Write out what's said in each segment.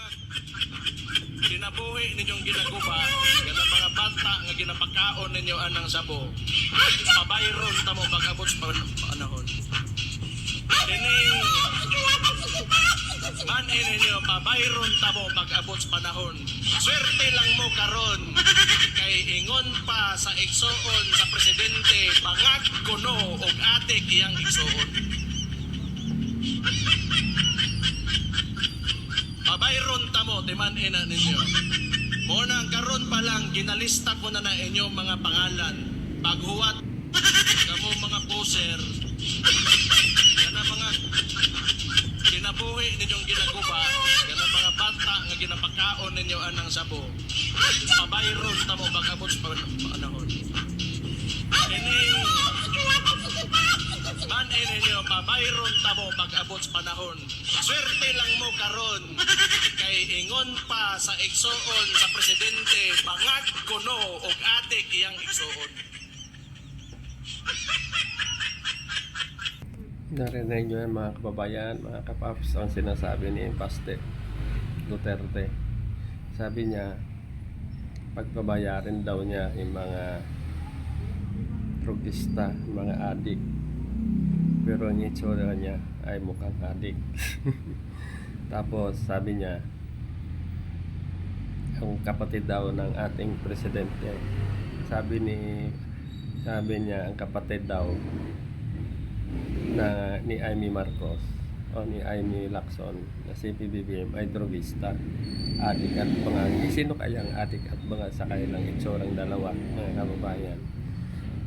mga kinabuhi ninyong ginaguba, ganang mga bata nga ginapakaon ninyo anang sabo, pabayron ta mo pag-abot sa panahon. Dining manin ninyo, pabayron ta mo pag-abot sa panahon. Swerte lang mo karon kay ingon pa sa igsoon sa presidente, pangag kuno og atik iyang igsoon. Pabayron ta mo, timan-ina ninyo. Muna karon pa lang, ginalista ko na inyong mga pangalan. Paghuwat, kamo mga poser, yan ang mga kinabuhi ninyong ginaguba, yan ang mga bata nga ginapakaon ninyo anang sabo. Pabayron ta mo pag-abot sa panahon. Dining manin ninyo, pabayron ta mo pag-abot sa panahon. Swerte lang mo karon kay ingon pa sa igsoon sa presidente, pangag kuno og atik iyang igsoon. Narinig nyo yan mga kababayan, mga kapaps, ang sinasabi ni Paste Duterte. Sabi niya, pagbabayarin daw niya yung mga drogista, mga adik. Pero ang itsura niya ay mukhang adik. Tapos sabi niya, ang kapatid daw ng ating presidente, sabi niya ang kapatid daw na ni Amy Marcos o ni Amy Lacson na si PBBM ay drogista, adik at bangang. Sino kaya ang adik at bangang sa kanilang itsurang dalawa, mga kababayan?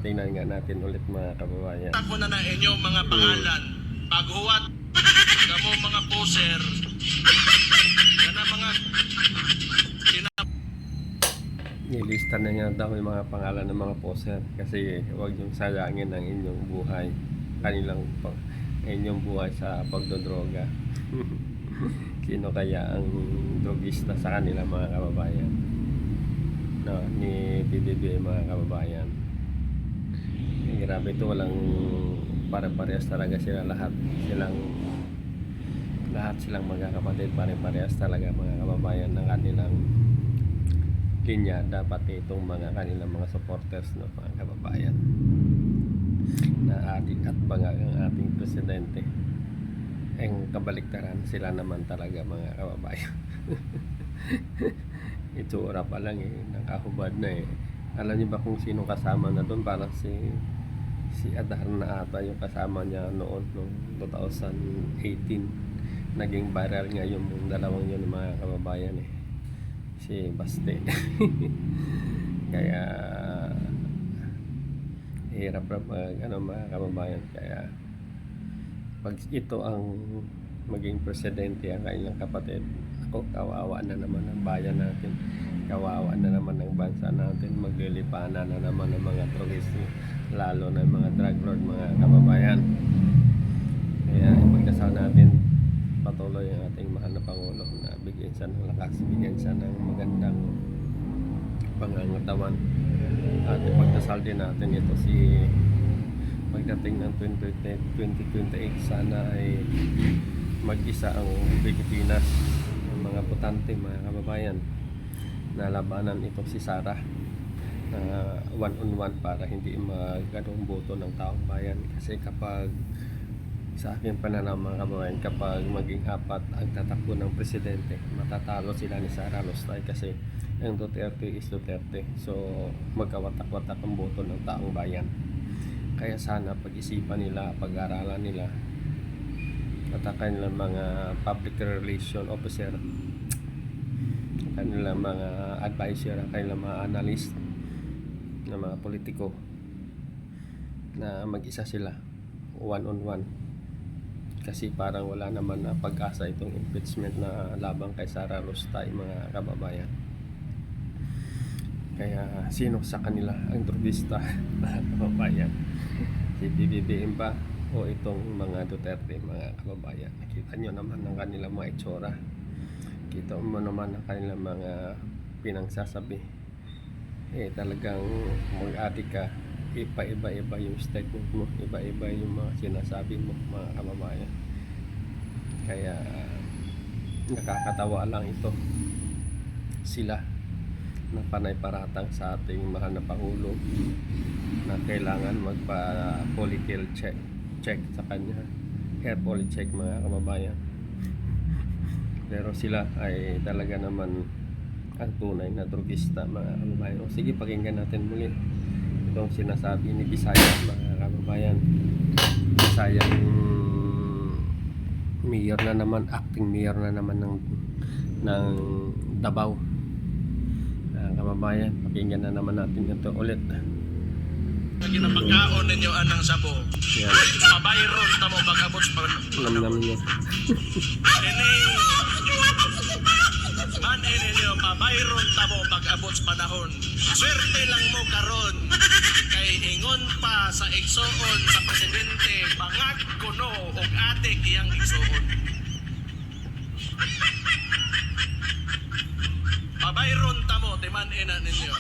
Tingnan nga natin ulit mga kababayan. Ako na inyong mga pangalan. Paghuwat, kamo mga poser, yan ang mga Nilista na niya daw yung mga pangalan ng mga poser kasi huwag yung sayangin ang inyong buhay, inyong buhay sa pagdodroga. Sino kaya ang drogista sa kanila mga kababayan? No, ni PBB mga kababayan. Grabe ito, walang pare-parehas talaga sila lahat silang magkakapatid, pare-parehas talaga mga kababayan ng kanilang linya. Dapat itong mga kanilang mga supporters, no, mga kababayan, na adik at banga ang ating presidente. Ang kabaliktaran, sila naman talaga mga kababayan. Itsura pa lang nakahubad na Alam niyo ba kung sino kasama na doon? Parang si Adarna ata yung kasama niya noon noong 2018. Naging viral nga yung dalawang yun mga kababayan si Baste. Kaya hirap mga kababayan. Kaya pag ito ang maging presidente ang kailang kapatid, ako, kawawa na naman ang bayan natin, kawawa na naman ang bansa natin, maglilipana na naman ang mga drogista, lalo na mga drug lord mga kababayan. Kaya ipagdasal natin patuloy ang ating mahal na Pangulo na bigyan siya ng lakas, bigyan siya ng magandang pangangatawan, at ipagdasal din natin ito pagdating ng 2028 sana ay mag-isa ang Pilipinas, ang mga botante mga kababayan, na labanan ito si Sara na one-on-one para hindi maganong boto ng taong bayan. Kasi kapag sa aking pananaw mga kababayan, kapag maging apat ang tatakbo ng presidente, matatalo sila ni Sara Lostay kasi ang Duterte is Duterte. So magkawatak-watak ang boto ng taong bayan. Kaya sana pag-isipan nila, pag-aralan nila at ang kanilang mga public relation officer, kanilang mga advisor, ang kanilang mga analyst na mga politiko, na mag-isa sila one-on-one. Kasi parang wala naman na pag-asa itong impeachment na labang kay Sara Lostay mga kababayan. Kaya sino sa kanila ang drogista mga kababayan? Si BBM ba o itong mga Duterte mga kababayan? Nakita nyo naman ang kanilang mga itsura, kita mo naman ang kanilang mga pinangsasabi. Talagang mag-adik ka, iba-iba yung statement mo, iba-iba yung mga sinasabi mo mga kababayan. Kaya Nakakatawa lang ito. Sila na panay paratang sa ating mahal na Pangulo na kailangan magpa-political check sa kanya, hair poly check mga kababayan. Pero sila ay talaga naman ang tunay na drogista mga kababayan. O sige, pakinggan natin muli itong sinasabi ni Bisaya mga kababayan. Bisayang mayor na naman, acting mayor na naman ng Davao. Kababayan, pakinggan na naman natin ito ulit. Nga ginapagkaon ninyo anang sabo. Yan, Pabayron tamo pag-abot sa alam naman niya. Ini man ninyo pabayron tamo pag-abot sa panahon. Swerte lang mo karon kay ingon pa sa igsoon sa presidente bangag kuno og atik iyang igsoon. Pabayron tamo timan ina ninyo.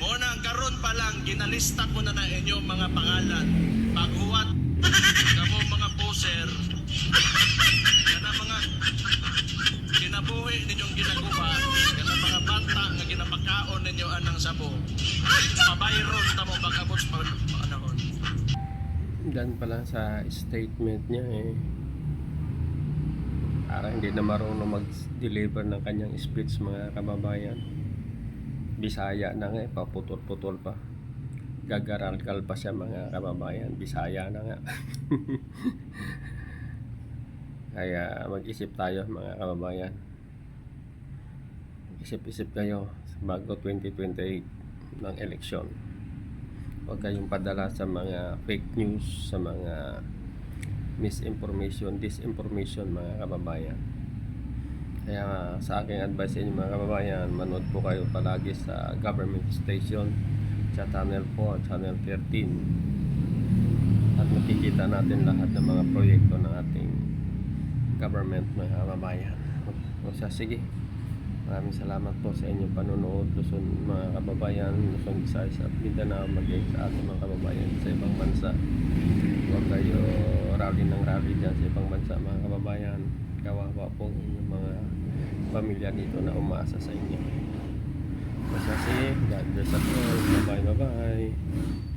Muna karon pa lang ginalista ko na inyong mga pangalan. Paghuwat kamo mga poser. Kana mga kinabuhi ninyong ginagawa, kana mga bata nga ginapakaon ninyo anang sabo. Pabayron tamo pag-abot sa panahon. Dan pala sa statement niya parang hindi na marunong mag-deliver ng kanyang speech mga kababayan. Bisaya na nga paputol-putol pa. Gagaral-gal pa siya mga kababayan. Bisaya na nga. Kaya mag-isip tayo mga kababayan. Mag-isip-isip kayo bago 2028 ng eleksyon. Huwag kayong padala sa mga fake news, sa mga misinformation, disinformation mga kababayan. Kaya sa aking advice sa inyo mga kababayan, manood po kayo palagi sa government station, sa Channel 4, Channel 13, at makikita natin lahat ng mga proyekto ng ating government mga kababayan. O siya, sige, maraming salamat po sa inyong panonood. Luzon mga kababayan, Luzon, Visayas at Mindanao, maging sa ating mga kababayan sa ibang bansa. Huwag kayo rally ng rally dyan sa ibang bansa mga kababayan. Kawawa po inyong mga pamilya dito na umaasa sa inyo. Basta sige, God bless us all. Bye bye.